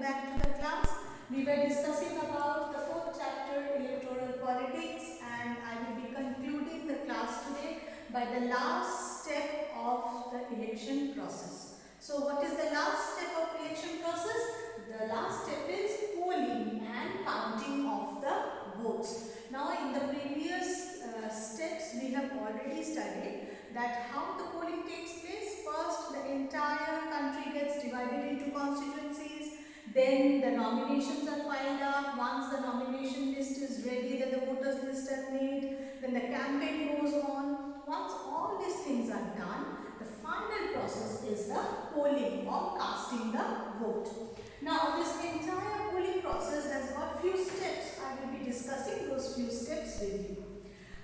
back to the class. We were discussing about the 4th chapter, Electoral Politics, and I will be concluding the class today by the last step of the election process. So what is the last step of election process? The last step is polling and counting of the votes. Now in the previous steps we have already studied that how the polling takes place. First, the entire country gets divided into constituencies. Then the nominations are filed up. Once the nomination list is ready, then the voters list are made. Then the campaign goes on. Once all these things are done, the final process is the polling or casting the vote. Now this entire polling process has got few steps. I will be discussing those few steps with you.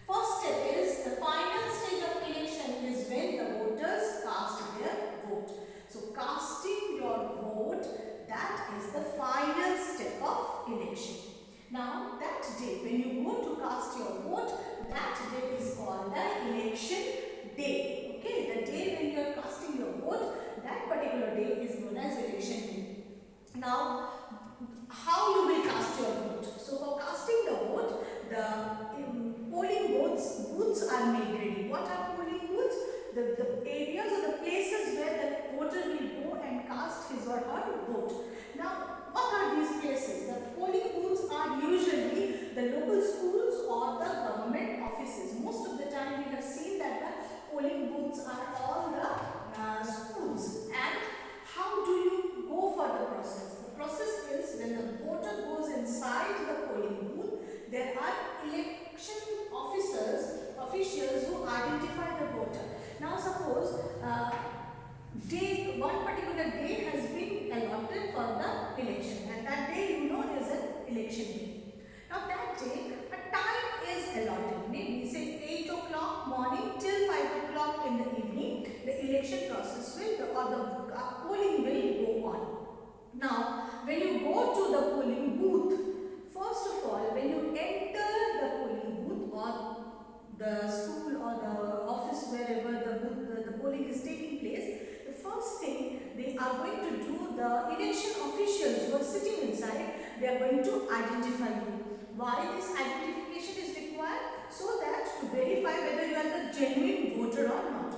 First step is the final stage of election is when the voters cast their vote. So casting your vote, that is the final step of election. Now that day when you go to cast your vote, that day is called the election day. Okay, the day when you are casting your vote, that particular day is known as election day. Now how you will cast your vote? So for casting the vote, the polling booths are made ready. What are polling booths? The areas or the places where the voter will go and cast his or her vote. Now, what are these places? The polling booths are usually the local schools or the government offices. Most of the time we have seen that the polling booths are all the schools. And how do you go for the process? The process is when the voter goes inside the polling booth, there are election officials who identify the voter. Now suppose one particular day has been allotted for the election, and that day you know is an election day. Now that day a time is allotted, maybe say 8 o'clock morning till 5 o'clock in the evening. The election process will or the polling will go on. Now when you go to the polling booth, first of all when you enter the polling booth or the school or the office wherever the polling is taking place, the first thing they are going to do, the election officials who are sitting inside, they are going to identify you. Why this identification is required? So that to verify whether you are the genuine voter or not.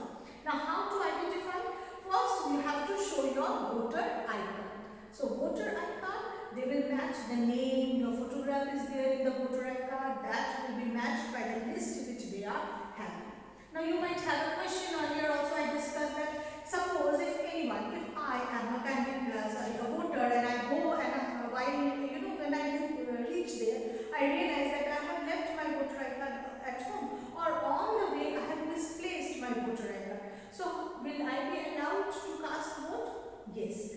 Now how to identify? First you have to show your voter ID card. So voter ID card, they will match the name, your photograph is there in the voter ID card, that will be matched by the list which they are having. Now you might have a question earlier also I discussed that suppose if I am a voter and I go and while when I reach there, I realize that I have left my voter ID card at home, or on the way I have misplaced my voter ID card. So will I be allowed to cast vote? Yes.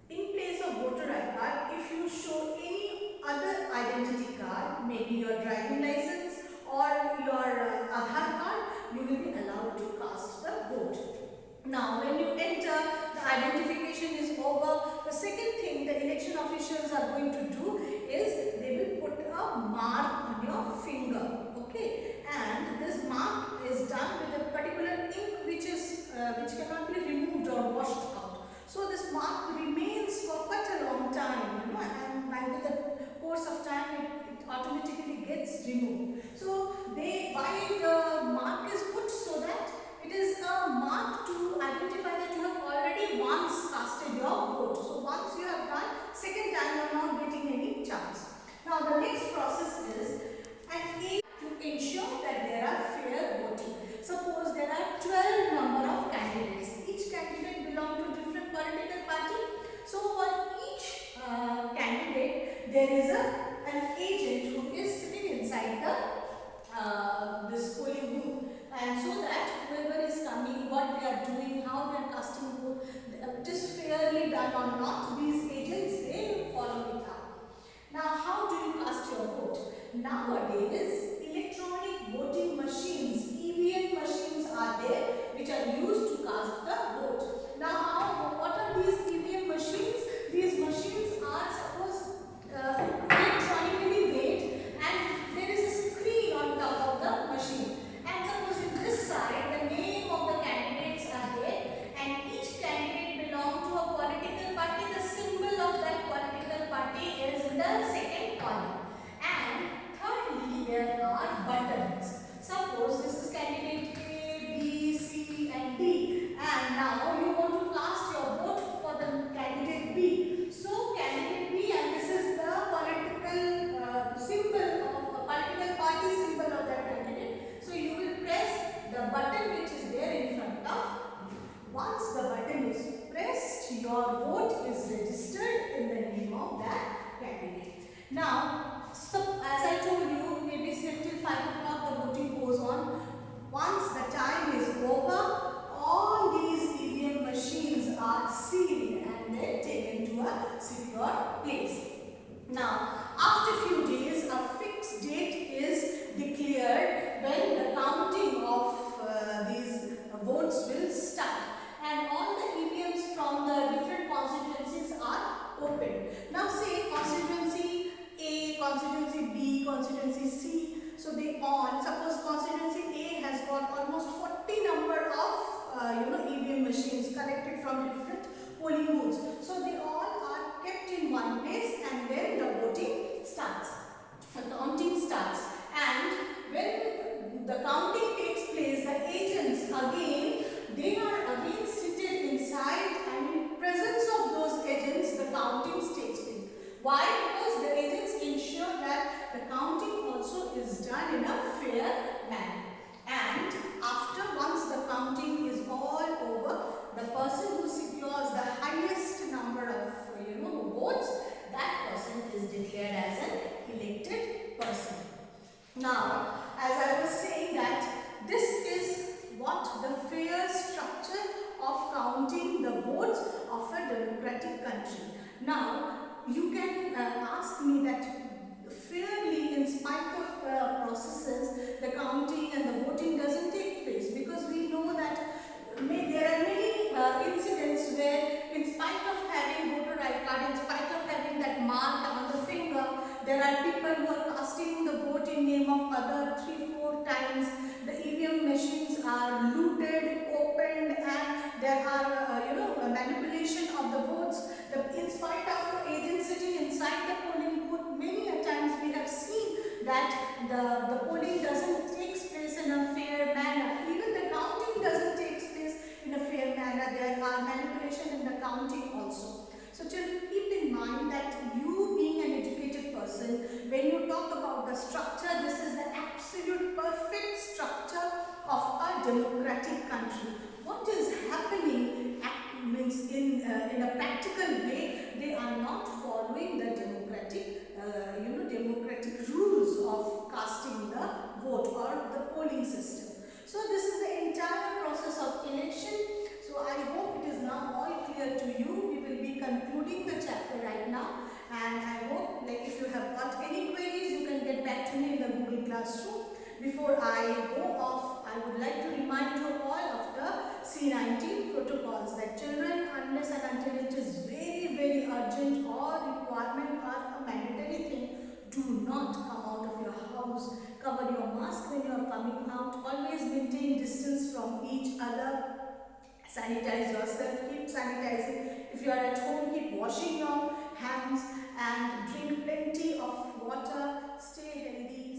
In place of voter ID card, if you show any other identity card, maybe your driving license or your Aadhaar card, you will be allowed to cast the vote. Now when you enter, the identification is over. The second thing the election officials are going to do is they will put a mark on your finger. Okay, and this mark is done with a particular ink which cannot be removed or washed out. So this mark remains for quite a long time, and with the course of time it automatically gets removed. So why the mark is put? So that it is a mark to identify that you have already once casted your vote. So once you have done, second time you are not getting any chance. Now the next process is to ensure that there are fair voting. Suppose there are 12 number of candidates. Each candidate belongs to different political party. So for each candidate there is an agent who is sitting inside this polling booth, and so that whoever is coming, what they are doing, how they are casting vote, it is fairly done or not, these agents they follow it up. Now how do you cast your vote? Nowadays electronic voting machines, EVM machines are there which are used to cast the vote. Now what are these EVM machines? These machines are suppose electronically made, and there is a screen on top of the machine, and suppose in this side the name of the candidates are there, and each candidate belongs to a political party. The symbol of that political into a secure place. Now, after few days, a fixed date is declared when the counting of these votes will start, and all the EVMs from the different constituencies are opened. Now, say constituency A, constituency B, constituency C. So they all, suppose constituency A has got almost 40 number of EVM machines collected from different polling booths. So they all are kept in one place, and then the voting starts. The counting starts, and when the counting takes place, the agents again, they are again seated inside, and in presence of those agents, the counting takes place. Why? Because the agents ensure that the counting also is done in a fair manner. And after, once the counting is all over, the person who secures the highest number of votes, that person is declared as an elected person. Now, as I was saying that this is what the fair structure of counting the votes of a democratic country. Now, you can ask me that fairly, in spite of processes, the counting and the voting doesn't take place, because we know that there are many incidents where, in spite of having voter ID card, in spite of having that mark on the finger, there are people who are casting the vote in name of other 3-4 times. The EVM machines are looted, opened, and there are manipulation of the votes. In spite of the agents sitting inside the polling booth, many a times we have seen that the polling doesn't take place in a fair manner. Even the counting doesn't take place in a fair manner. There are manipulation in the counting also. So children, keep in mind that you, being an educated person, when you talk about the structure, this is the absolute perfect structure of a democratic country. What is happening means in a practical way, they are not following the democratic democratic rules of casting the vote or the polling system. So this is the entire process of election. So I hope it is now all clear to you. We will be concluding the chapter right now, and I hope, like, if you have got any queries, you can get back to me in the Google Classroom. Before I go off, I would like to remind you all of the C19 protocols, that children, unless and until it is very, very urgent or requirement or a mandatory thing, do not come out of your house. Cover your mask when you are coming out. Always maintain distance from each other. Sanitize yourself. Keep sanitizing. If you are at home, keep washing your hands and drink plenty of water. Stay healthy.